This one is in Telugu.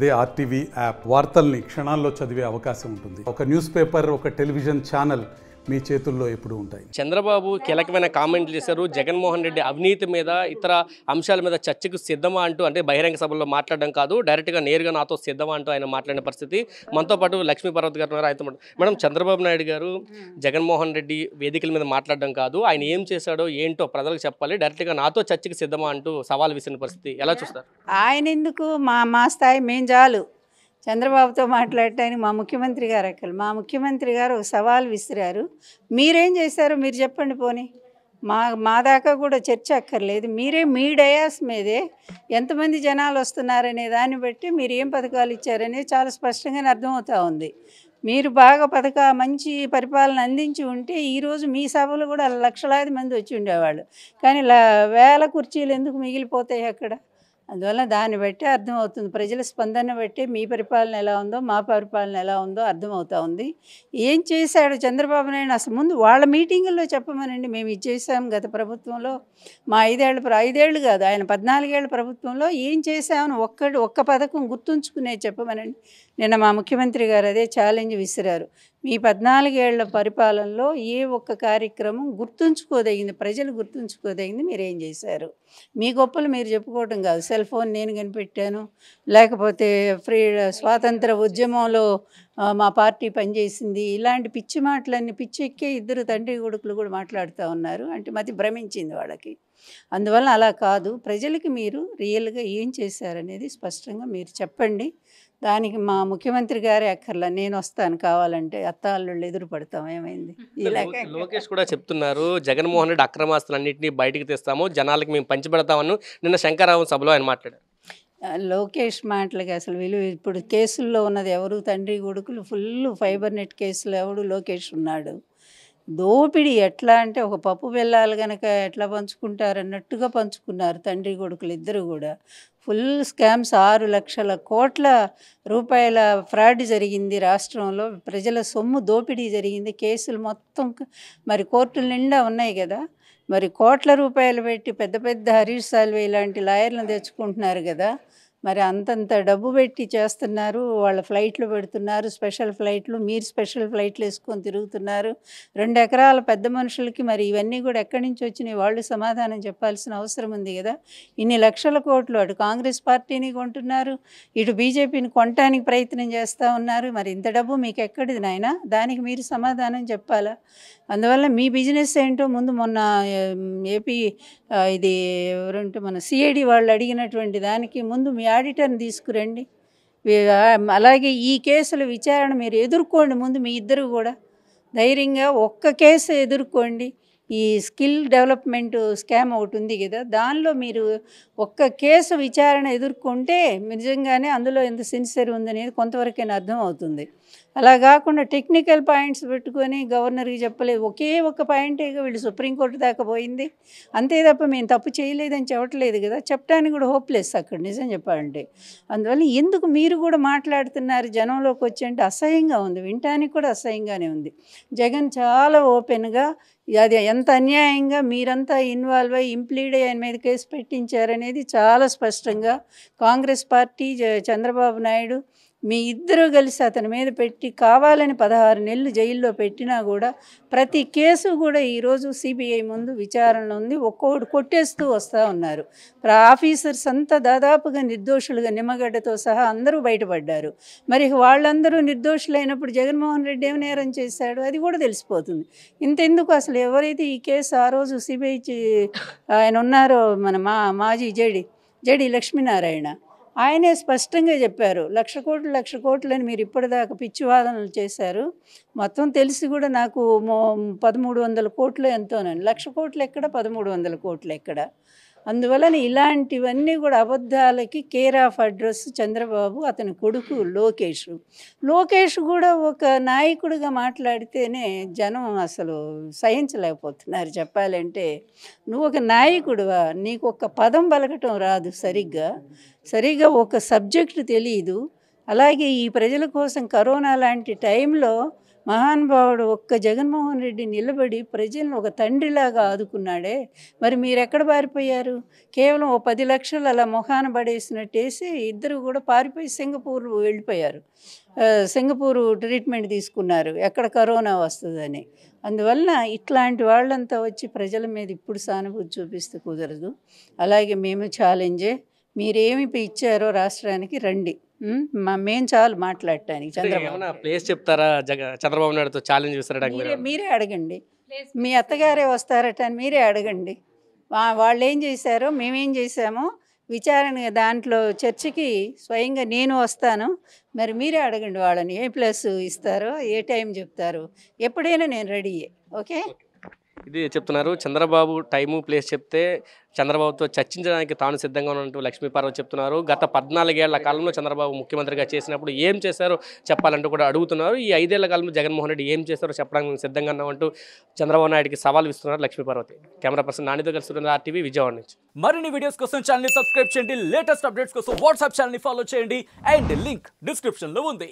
అదే ఆర్టీవీ యాప్ వార్తల్ని క్షణాల్లో చదివే అవకాశం ఉంటుంది. ఒక న్యూస్ పేపర్, ఒక టెలివిజన్ ఛానల్ మీ చేతుల్లో ఎప్పుడూ ఉంటాయి. చంద్రబాబు కీలకమైన కామెంట్లు చేశారు. జగన్మోహన్ రెడ్డి అవినీతి మీద, ఇతర అంశాల మీద చర్చకు సిద్ధమా అంటూ, అంటే బహిరంగ సభల్లో మాట్లాడడం కాదు, డైరెక్ట్గా నేరుగా నాతో సిద్ధమా అంటూ ఆయన మాట్లాడిన పరిస్థితి. మనతో పాటు లక్ష్మీ పర్వత్ గారు ఉన్నారు. ఆయనతో మేడం, చంద్రబాబు నాయుడు గారు జగన్మోహన్ రెడ్డి వేదికల మీద మాట్లాడడం కాదు, ఆయన ఏం చేశాడో ఏంటో ప్రజలకు చెప్పాలి, డైరెక్ట్గా నాతో చర్చకు సిద్ధమా అంటూ సవాల్ విసిరిన పరిస్థితి ఎలా చూస్తారు? ఆయన ఎందుకు మా స్థాయి మేము చాలు చంద్రబాబుతో మాట్లాడటానికి. మా ముఖ్యమంత్రి గారు మా ముఖ్యమంత్రి గారు ఒక సవాల్ విసిరారు. మీరేం చేశారో మీరు చెప్పండి. పోనీ మా దాకా కూడా చర్చ అక్కర్లేదు. మీరే మీ డయాస్ మీదే ఎంతమంది జనాలు వస్తున్నారనే దాన్ని బట్టి మీరు ఏం పథకాలు ఇచ్చారనేది చాలా స్పష్టంగానే అర్థమవుతూ ఉంది. మీరు బాగా మంచి పరిపాలన అందించి ఉంటే ఈరోజు మీ సభలు కూడా లక్షలాది మంది వచ్చి ఉండేవాళ్ళు. కానీ వేల కుర్చీలు ఎందుకు మిగిలిపోతాయి అక్కడ? అందువల్ల దాన్ని బట్టి అర్థమవుతుంది. ప్రజల స్పందన బట్టి మీ పరిపాలన ఎలా ఉందో, మా పరిపాలన ఎలా ఉందో అర్థమవుతూ ఉంది. ఏం చేశాడు చంద్రబాబు నాయుడు అసలు ముందు వాళ్ళ మీటింగుల్లో చెప్పమనండి. మేము ఇది చేసాం గత ప్రభుత్వంలో, మా 5 ఏళ్ళు కాదు, ఆయన 14 ఏళ్ళ ప్రభుత్వంలో ఏం చేశామని ఒక్క పథకం గుర్తుంచుకునే చెప్పమనండి. నిన్న మా ముఖ్యమంత్రి గారు అదే ఛాలెంజ్ విసిరారు. మీ 14 ఏళ్ల పరిపాలనలో ఏ ఒక్క కార్యక్రమం గుర్తుంచుకోదగింది, ప్రజలు గుర్తుంచుకోదగింది మీరేం చేశారు? మీ గొప్పలు మీరు చెప్పుకోవటం కాదు. సెల్ ఫోన్ నేను కనిపెట్టాను, లేకపోతే స్వాతంత్ర ఉద్యమంలో మా పార్టీ పనిచేసింది, ఇలాంటి పిచ్చి మాటలన్నీ పిచ్చెక్కే ఇద్దరు తండ్రి కొడుకులు కూడా మాట్లాడుతూ ఉన్నారు. అంటే మతి భ్రమించింది వాళ్ళకి. అందువల్ల అలా కాదు, ప్రజలకి మీరు రియల్గా ఏం చేశారనేది స్పష్టంగా మీరు చెప్పండి. దానికి మా ముఖ్యమంత్రి గారే అక్కర్లా, నేను వస్తాను కావాలంటే, అత్తాళ్ళు ఎదురు పడతాం. ఏమైంది? లోకేష్ కూడా చెప్తున్నారు, జగన్మోహన్ రెడ్డి అక్రమాస్తులన్నింటినీ బయటికి తెస్తాము, జనాలకి మేము పంచిపెడతామని నిన్న శంకరరావు సభలో ఆయన మాట్లాడారు. లోకేష్ మాటలకి అసలు విలువ. ఇప్పుడు కేసుల్లో ఉన్నది ఎవరు? తండ్రి కొడుకులు. ఫుల్ ఫైబర్ నెట్ కేసులో ఎవడు? లోకేష్ ఉన్నాడు. దోపిడీ ఎట్లా అంటే ఒక పప్పు బెల్లాలు కనుక ఎట్లా పంచుకుంటారు అన్నట్టుగా పంచుకున్నారు తండ్రి కొడుకులు ఇద్దరు కూడా. ఫుల్ స్కామ్స్, 6 లక్షల కోట్ల రూపాయల ఫ్రాడ్ జరిగింది రాష్ట్రంలో. ప్రజల సొమ్ము దోపిడీ జరిగింది. కేసులు మొత్తం మరి కోర్టుల నిండా ఉన్నాయి కదా. మరి కోట్ల రూపాయలు పెట్టి పెద్ద పెద్ద హరీష్ సాల్వే ఇలాంటి లాయర్లను తెచ్చుకుంటున్నారు కదా. మరి అంతంత డబ్బు పెట్టి చేస్తున్నారు. వాళ్ళ ఫ్లైట్లు పెడుతున్నారు, స్పెషల్ ఫ్లైట్లు. మీరు స్పెషల్ ఫ్లైట్లు వేసుకొని తిరుగుతున్నారు. 2 ఎకరాల పెద్ద మనుషులకి మరి ఇవన్నీ కూడా ఎక్కడి నుంచి వచ్చినాయి? వాళ్ళు సమాధానం చెప్పాల్సిన అవసరం ఉంది కదా. ఇన్ని లక్షల కోట్లు అటు కాంగ్రెస్ పార్టీని కొంటున్నారు, ఇటు బీజేపీని కొనటానికి ప్రయత్నం చేస్తూ ఉన్నారు. మరి ఇంత డబ్బు మీకు ఎక్కడిది నాయనా? దానికి మీరు సమాధానం చెప్పాలా? అందువల్ల మీ బిజినెస్ ఏంటో ముందు మొన్న ఏపీ ఇది ఎవరంటే మన సిఐడి వాళ్ళు అడిగినటువంటి దానికి ముందు మీ ఆడిటర్ని తీసుకురండి. అలాగే ఈ కేసుల విచారణ మీరు ఎదుర్కోండి. ముందు మీ ఇద్దరు కూడా ధైర్యంగా ఒక్క కేసు ఎదుర్కోండి. ఈ స్కిల్ డెవలప్మెంట్ స్కామ్ ఒకటి ఉంది కదా, దానిలో మీరు ఒక్క కేసు విచారణ ఎదుర్కొంటే నిజంగానే అందులో ఎంత సిన్సియర్ ఉందనేది కొంతవరకైనా అర్థం అవుతుంది. అలా కాకుండా టెక్నికల్ పాయింట్స్ పెట్టుకొని గవర్నర్కి చెప్పలేదు. ఒకే ఒక్క పాయింటేగా వీళ్ళు సుప్రీంకోర్టు దాకా పోయింది. అంతే తప్ప మేము తప్పు చేయలేదని చెప్పట్లేదు కదా. చెప్పడానికి కూడా హోప్లెస్ అక్కడ నిజం చెప్పాలంటే. అందువల్ల ఎందుకు మీరు కూడా మాట్లాడుతున్నారు జనంలోకి వచ్చి అంటే అసహ్యంగా ఉంది. వినటానికి కూడా అసహ్యంగానే ఉంది. జగన్ చాలా ఓపెన్గా అది ఎంత అన్యాయంగా మీరంతా ఇన్వాల్వ్ అయ్యి ఇంప్లీడ్ అయ్యి ఆయన మీద కేసు పెట్టించారనేది చాలా స్పష్టంగా కాంగ్రెస్ పార్టీ, చంద్రబాబు నాయుడు మీ ఇద్దరూ కలిసి అతని మీద పెట్టి కావాలని 16 నెలలు జైల్లో పెట్టినా కూడా ప్రతి కేసు కూడా ఈరోజు సిబిఐ ముందు విచారణలో ఉంది. ఒక్కొక్కటి కొట్టేస్తూ వస్తూ ఉన్నారు. ఆఫీసర్స్ అంతా దాదాపుగా నిర్దోషులుగా నిమ్మగడ్డతో సహా అందరూ బయటపడ్డారు. మరి వాళ్ళందరూ నిర్దోషులైనప్పుడు జగన్మోహన్ రెడ్డి ఏమి నేరం చేశాడు అది కూడా తెలిసిపోతుంది. ఇంతెందుకు అసలు ఎవరైతే ఈ కేసు ఆ రోజు సిబిఐ ఆయన ఉన్నారో మన మాజీ జేడి లక్ష్మీనారాయణ, ఆయనే స్పష్టంగా చెప్పారు, 1,00,00,000 కోట్లని మీరు ఇప్పటిదాకా పిచ్చివాదనలు చేశారు. మొత్తం తెలిసి కూడా నాకు 1,300 కోట్లు ఎంతోనండి. 1,00,000 కోట్లు ఎక్కడ, 1,300 కోట్లు ఎక్కడ? అందువలన ఇలాంటివన్నీ కూడా అబద్ధాలకి కేర్ ఆఫ్ అడ్రస్ చంద్రబాబు, అతని కొడుకు లోకేష్ కూడా ఒక నాయకుడిగా మాట్లాడితేనే జనం అసలు సహించలేకపోతున్నారు. చెప్పాలంటే నువ్వు ఒక నాయకుడివా? నీకు ఒక పదం పలకటం రాదు సరిగ్గా ఒక సబ్జెక్టు తెలియదు. అలాగే ఈ ప్రజల కోసం కరోనా లాంటి టైంలో మహానుభావుడు ఒక్క జగన్మోహన్ రెడ్డి నిలబడి ప్రజలను ఒక తండ్రిలాగా ఆదుకున్నాడే, మరి మీరు ఎక్కడ పారిపోయారు? కేవలం ఓ 10 లక్షలు అలా మొహాన పడేసినట్టేసి ఇద్దరు కూడా పారిపోయి సింగపూర్ వెళ్ళిపోయారు. సింగపూరు ట్రీట్మెంట్ తీసుకున్నారు ఎక్కడ కరోనా వస్తుందని. అందువలన ఇట్లాంటి వాళ్ళంతా వచ్చి ప్రజల మీద ఇప్పుడు సానుభూతి చూపిస్తే కుదరదు. అలాగే మేము ఛాలెంజే, మీరేమి ఇచ్చారో రాష్ట్రానికి రండి, మేము చాలు మాట్లాడటానికి. చంద్రబాబు ప్లేస్ చెప్తారా? చంద్రబాబు నాయుడుతో ఛాలెంజ్ విసరడానికి మీరే అడగండి. మీ అత్తగారే వస్తారట అని మీరే అడగండి. వాళ్ళు ఏం చేశారో మేమేం చేశామో విచారణ దాంట్లో చర్చకి స్వయంగా నేను వస్తాను. మరి మీరే అడగండి వాళ్ళని ఏ ప్లస్ ఇస్తారో, ఏ టైం చెప్తారో. ఎప్పుడైనా నేను రెడీయే. ఓకే, ఇది చెప్తున్నారు. చంద్రబాబు టైము ప్లేస్ చెప్తే చంద్రబాబుతో చర్చించడానికి తాను సిద్ధంగా ఉన్నట్టు లక్ష్మీపార్వతి చెప్తున్నారు. గత 14 ఏళ్ల కాలంలో చంద్రబాబు ముఖ్యమంత్రిగా చేసినప్పుడు ఏం చేశారో చెప్పాలంటూ కూడా అడుగుతున్నారు. ఈ 5 ఏళ్ల కాలంలో జగన్మోహన్ రెడ్డి ఏం చేశారో చెప్పడానికి సిద్ధంగా ఉన్నామంటూ చంద్రబాబు నాయుడికి సవాల్ ఇస్తున్నారు లక్ష్మీపార్వతి. కెమెరా పర్సన్ నానితో కలిసి RTV విజయవాడ నుంచి. మరిన్ని వీడియోస్ కోసం ఛానల్ ని సబ్స్క్రైబ్ చేయండి. లేటెస్ట్ అప్డేట్స్ కోసం వాట్సాప్ ఛానల్ ని ఫాలో చేయండి. అండ్ లింక్ డిస్క్రిప్షన్ లో ఉంది.